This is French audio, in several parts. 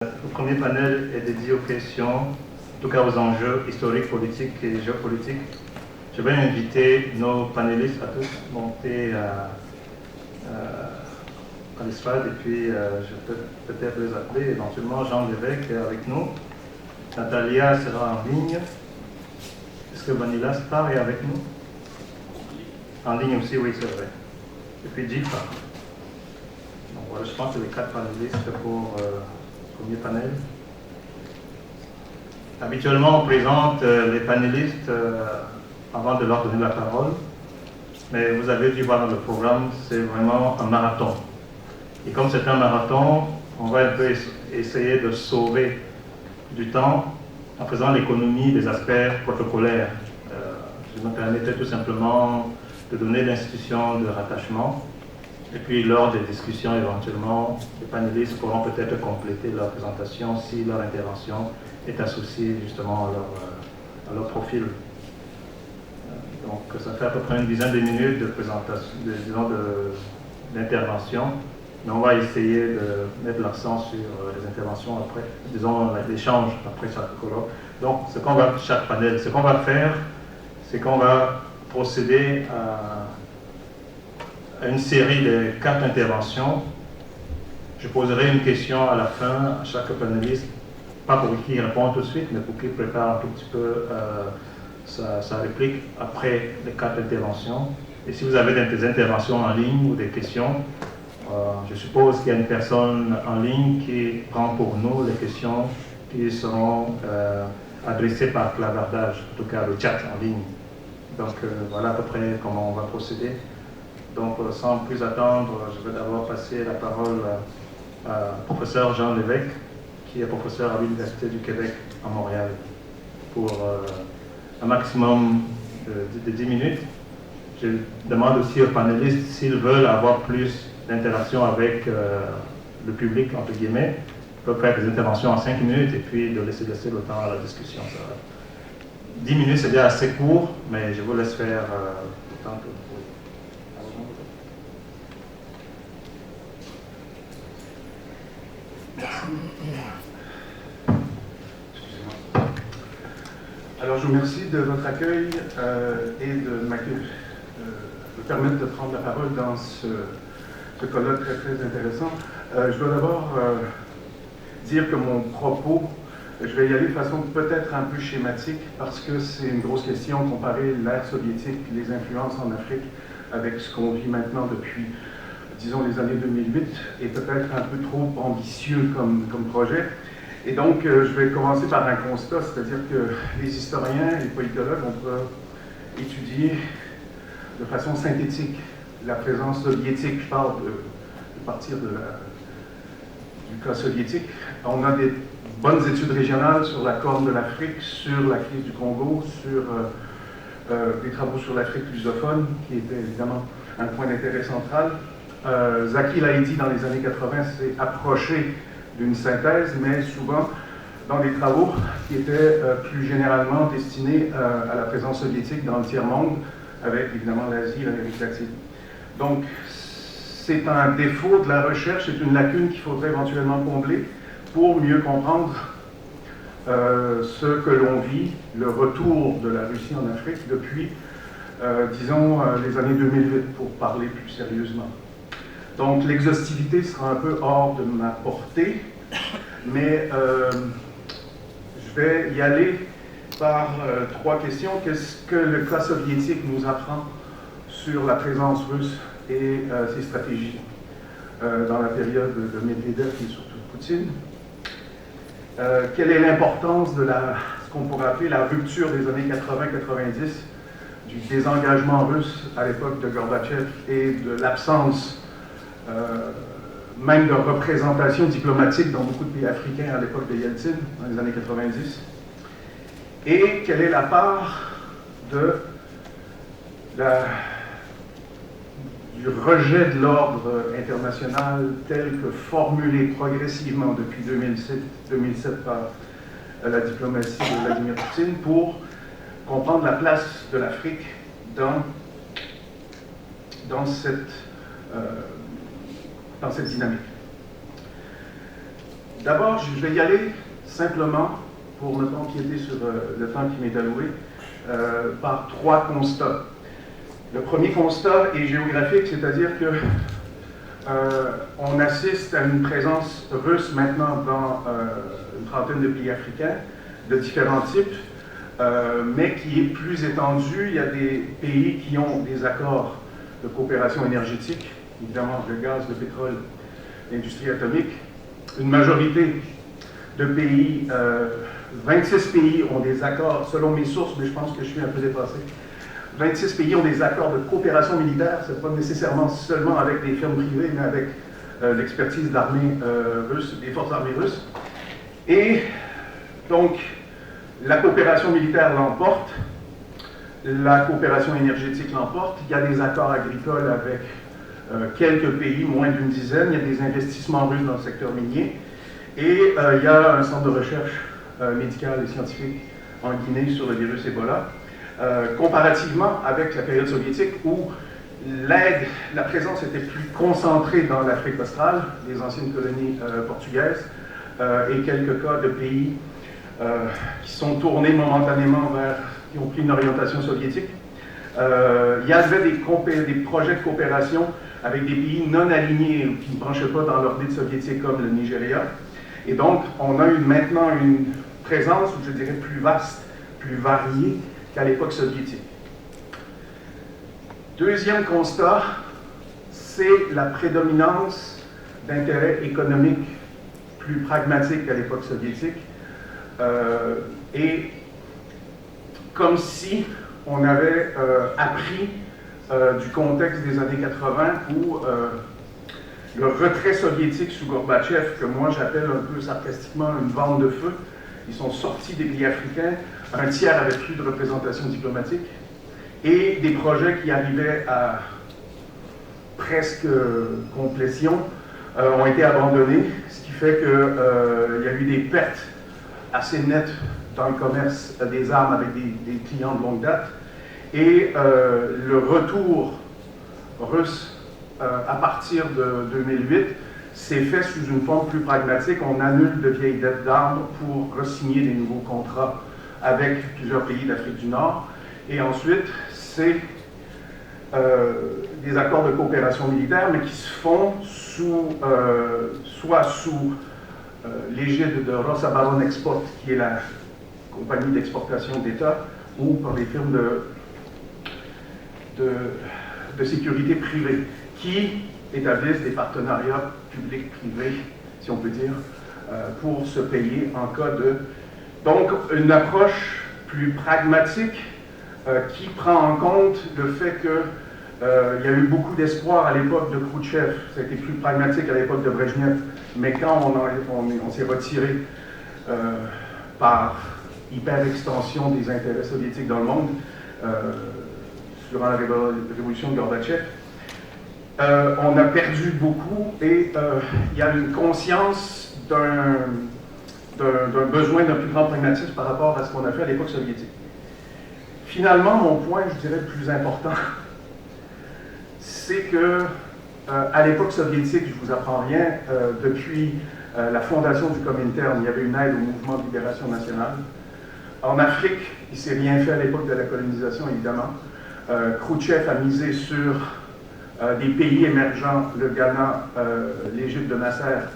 Le premier panel est dédié aux questions, en tout cas aux enjeux historiques, politiques et géopolitiques. Je vais inviter nos panélistes à tous monter à l'estrade et puis je peux peut-être les appeler éventuellement. Jean Lévesque est avec nous. Natalia sera en ligne. Est-ce que Vanilla Star est avec nous? En ligne aussi, oui, c'est vrai. Et puis Jifa. Donc voilà, je pense que les 4 panélistes pour le premier panel. Habituellement, on présente les panélistes avant de leur donner la parole. Mais vous avez dû voir dans le programme, c'est vraiment un marathon. Et comme c'est un marathon, on va un peu essayer de sauver du temps en faisant l'économie des aspects protocolaires. Je me permettais tout simplement de donner l'institution de rattachement. Et puis, lors des discussions, éventuellement, les panélistes pourront peut-être compléter leur présentation si leur intervention est associée justement à leur profil. Donc, ça fait à peu près une dizaine de minutes de présentation, d'intervention. Mais on va essayer de mettre l'accent sur les interventions après, disons l'échange après chaque colloque. Donc, chaque panel, ce qu'on va faire, c'est qu'on va procéder à une série de 4 interventions. Je poserai une question à la fin à chaque panéliste, pas pour qu'il réponde tout de suite, mais pour qu'il prépare un tout petit peu sa réplique après les 4 interventions. Et si vous avez des interventions en ligne ou des questions, je suppose qu'il y a une personne en ligne qui prend pour nous les questions qui seront adressées par clavardage, en tout cas le chat en ligne. Donc voilà à peu près comment on va procéder. Donc sans plus attendre, je vais d'abord passer la parole à professeur Jean Lévesque, qui est professeur à l'Université du Québec à Montréal, pour un maximum de 10 minutes. Je demande aussi aux panélistes s'ils veulent avoir plus d'interaction avec le public, entre guillemets, ils peuvent faire des interventions en 5 minutes et puis de laisser le temps à la discussion. 10 minutes, c'est déjà assez court, mais je vous laisse faire le temps que vous pouvez. Excusez-moi. Alors, je vous remercie de votre accueil et de me permettre de prendre la parole dans ce colloque très, très intéressant. Je dois d'abord dire que mon propos, je vais y aller de façon peut-être un peu schématique parce que c'est une grosse question, comparer l'ère soviétique, les influences en Afrique avec ce qu'on vit maintenant depuis, disons, les années 2008, est peut-être un peu trop ambitieux comme projet. Et donc, je vais commencer par un constat, c'est-à-dire que les historiens, les politologues, on peut étudier de façon synthétique la présence soviétique. Je parle de partir du cas soviétique. On a des bonnes études régionales sur la Corne de l'Afrique, sur la crise du Congo, sur des travaux sur l'Afrique lusophone, qui était évidemment un point d'intérêt central. Zaki l'a dit, dans les années 80, s'est approché d'une synthèse, mais souvent dans des travaux qui étaient plus généralement destinés à la présence soviétique dans le tiers-monde, avec évidemment l'Asie et l'Amérique latine. Donc, c'est un défaut de la recherche, c'est une lacune qu'il faudrait éventuellement combler pour mieux comprendre ce que l'on vit, le retour de la Russie en Afrique depuis, disons, les années 2008, pour parler plus sérieusement. Donc, l'exhaustivité sera un peu hors de ma portée, mais je vais y aller par 3 questions. Qu'est-ce que le cas soviétique nous apprend sur la présence russe et ses stratégies dans la période de Medvedev et surtout de Poutine? Quelle est l'importance de ce qu'on pourrait appeler la rupture des années 80-90, du désengagement russe à l'époque de Gorbatchev et de l'absence même de représentation diplomatique dans beaucoup de pays africains à l'époque de Yeltsin, dans les années 90. Et quelle est la part du rejet de l'ordre international tel que formulé progressivement depuis 2007 par la diplomatie de Vladimir Poutine pour comprendre la place de l'Afrique dans cette dynamique. D'abord, je vais y aller simplement, pour ne pas empiéter sur le temps qui m'est alloué, par 3 constats. Le premier constat est géographique, c'est-à-dire que on assiste à une présence russe maintenant dans une trentaine de pays africains de différents types, mais qui est plus étendue. Il y a des pays qui ont des accords de coopération énergétique, évidemment le gaz, le pétrole, l'industrie atomique. Une majorité de pays, 26 pays ont des accords, selon mes sources, mais je pense que je suis un peu dépassé. 26 pays ont des accords de coopération militaire, ce n'est pas nécessairement seulement avec des firmes privées, mais avec l'expertise de l'armée russe, des forces armées russes. Et donc, la coopération militaire l'emporte, la coopération énergétique l'emporte, il y a des accords agricoles avec quelques pays, moins d'une dizaine, il y a des investissements russes dans le secteur minier, et il y a un centre de recherche médicale et scientifique en Guinée sur le virus Ebola. Comparativement avec la période soviétique où l'aide, la présence était plus concentrée dans l'Afrique australe, les anciennes colonies portugaises, et quelques cas de pays qui sont tournés momentanément vers, qui ont pris une orientation soviétique. Il y avait des projets de coopération avec des pays non alignés qui ne branchaient pas dans l'orbite soviétique comme le Nigeria. Et donc, on a eu maintenant une présence, je dirais, plus vaste, plus variée qu'à l'époque soviétique. Deuxième constat, c'est la prédominance d'intérêts économiques plus pragmatiques qu'à l'époque soviétique. Et comme si on avait appris du contexte des années 80 où le retrait soviétique sous Gorbatchev, que moi j'appelle un peu sarcastiquement une vente de feu, ils sont sortis des pays africains, un tiers avait plus de représentation diplomatique, et des projets qui arrivaient à presque complétion ont été abandonnés, ce qui fait qu'il y a eu des pertes assez nettes dans le commerce des armes avec des clients de longue date, et le retour russe à partir de 2008 s'est fait sous une forme plus pragmatique. On annule de vieilles dettes d'armes pour re-signer des nouveaux contrats avec plusieurs pays d'Afrique du Nord. Et ensuite, c'est des accords de coopération militaire, mais qui se font soit sous l'égide de Rosa Baron Export, qui est la compagnie d'exportation d'État, ou par les firmes de sécurité privée, qui établissent des partenariats publics-privés, si on peut dire, pour se payer en cas de... Donc, une approche plus pragmatique qui prend en compte le fait qu'il y a eu beaucoup d'espoir à l'époque de Khrouchtchev, ça a été plus pragmatique à l'époque de Brejnev, mais quand on s'est retiré par hyper-extension des intérêts soviétiques dans le monde, durant la révolution de Gorbatchev, on a perdu beaucoup et il y a une conscience d'un besoin d'un plus grand pragmatisme par rapport à ce qu'on a fait à l'époque soviétique. Finalement, mon point, je dirais, le plus important, c'est que à l'époque soviétique, je ne vous apprends rien, depuis la fondation du Comintern, il y avait une aide au mouvement de libération nationale. En Afrique, il ne s'est rien fait à l'époque de la colonisation, évidemment. Khrouchtchev a misé sur des pays émergents, le Ghana, l'Égypte de Nasser,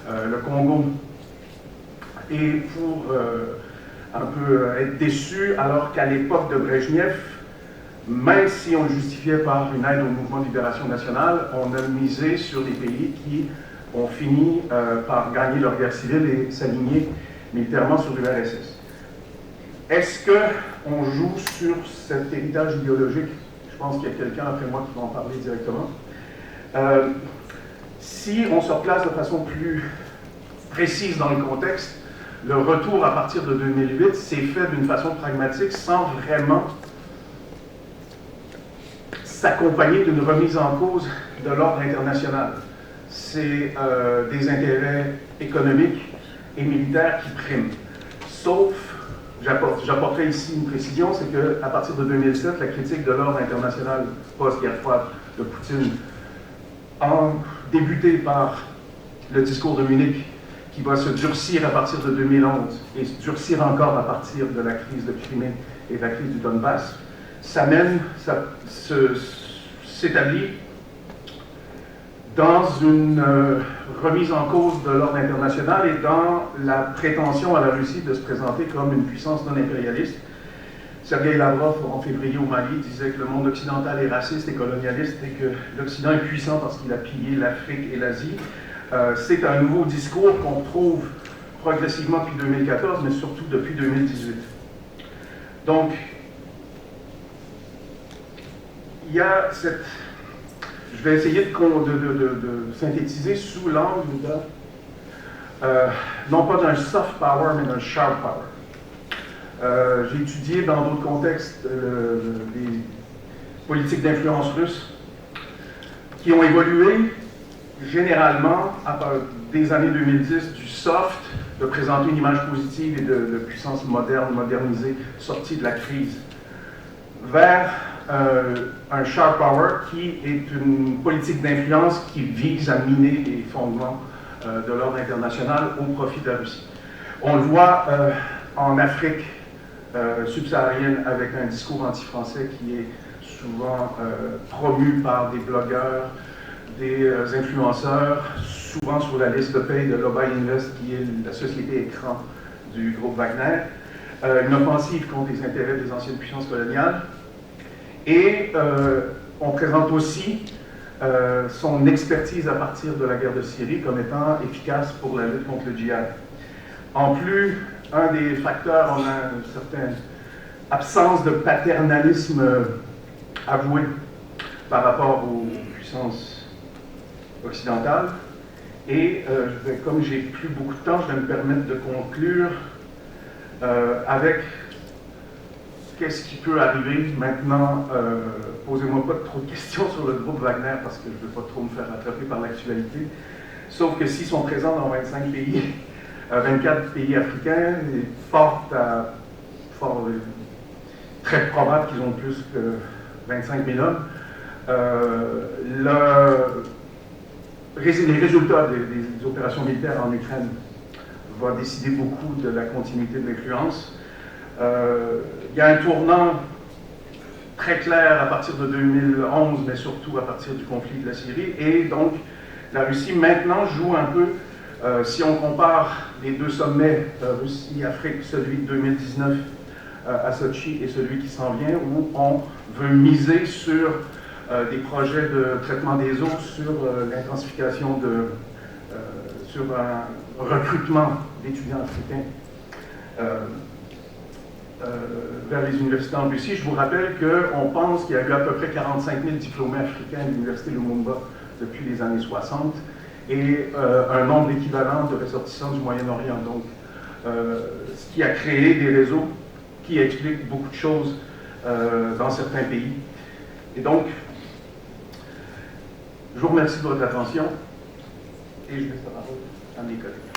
le Congo, et pour un peu être déçu, alors qu'à l'époque de Brejnev, même si on le justifiait par une aide au mouvement de libération nationale, on a misé sur des pays qui ont fini par gagner leur guerre civile et s'aligner militairement sur l'URSS. Est-ce qu'on joue sur cet héritage idéologique? Je pense qu'il y a quelqu'un après moi qui va en parler directement. Si on se replace de façon plus précise dans le contexte, le retour à partir de 2008 s'est fait d'une façon pragmatique sans vraiment s'accompagner d'une remise en cause de l'ordre international. C'est des intérêts économiques et militaires qui priment. Sauf, j'apporterai ici une précision, c'est qu'à partir de 2007, la critique de l'ordre international post-guerre froide de Poutine a débuté par le discours de Munich, qui va se durcir à partir de 2011 et se durcir encore à partir de la crise de Crimée et de la crise du Donbass, s'établit dans une remise en cause de l'ordre international et dans la prétention à la Russie de se présenter comme une puissance non impérialiste. Sergei Lavrov, en février au Mali, disait que le monde occidental est raciste et colonialiste et que l'Occident est puissant parce qu'il a pillé l'Afrique et l'Asie. C'est un nouveau discours qu'on trouve progressivement depuis 2014, mais surtout depuis 2018. Donc, il y a cette... Je vais essayer de synthétiser sous l'angle non pas d'un soft power, mais d'un sharp power. J'ai étudié dans d'autres contextes les politiques d'influence russe qui ont évolué généralement à partir des années 2010 du soft, de présenter une image positive et de puissance moderne, modernisée, sortie de la crise, vers un sharp power qui est une politique d'influence qui vise à miner les fondements de l'ordre international au profit de la Russie. On le voit en Afrique subsaharienne avec un discours anti-français qui est souvent promu par des blogueurs, des influenceurs, souvent sur la liste de paye de Lobby Invest, qui est la société écran du groupe Wagner, une offensive contre les intérêts des anciennes puissances coloniales. Et on présente aussi son expertise à partir de la guerre de Syrie comme étant efficace pour la lutte contre le djihad. En plus, un des facteurs, on a une certaine absence de paternalisme avoué par rapport aux puissances occidentales. Et comme j'ai plus beaucoup de temps, je vais me permettre de conclure avec qu'est-ce qui peut arriver maintenant. Posez-moi pas trop de questions sur le groupe Wagner parce que je ne veux pas trop me faire attraper par l'actualité. Sauf que s'ils sont présents dans 25 pays, 24 pays africains, il est très probable qu'ils ont plus que 25 000 hommes. Les résultats des opérations militaires en Ukraine vont décider beaucoup de la continuité de l'influence. Il y a un tournant très clair à partir de 2011, mais surtout à partir du conflit de la Syrie. Et donc, la Russie maintenant joue un peu, si on compare les deux sommets Russie-Afrique, celui de 2019 à Sochi et celui qui s'en vient, où on veut miser sur des projets de traitement des eaux, sur l'intensification sur un recrutement d'étudiants africains vers les universités en Russie. Je vous rappelle qu'on pense qu'il y a eu à peu près 45 000 diplômés africains à l'université Lumumba depuis les années 60 et un nombre équivalent de ressortissants du Moyen-Orient. Donc, ce qui a créé des réseaux qui expliquent beaucoup de choses dans certains pays. Et donc, je vous remercie de votre attention et je laisse la parole à mes collègues.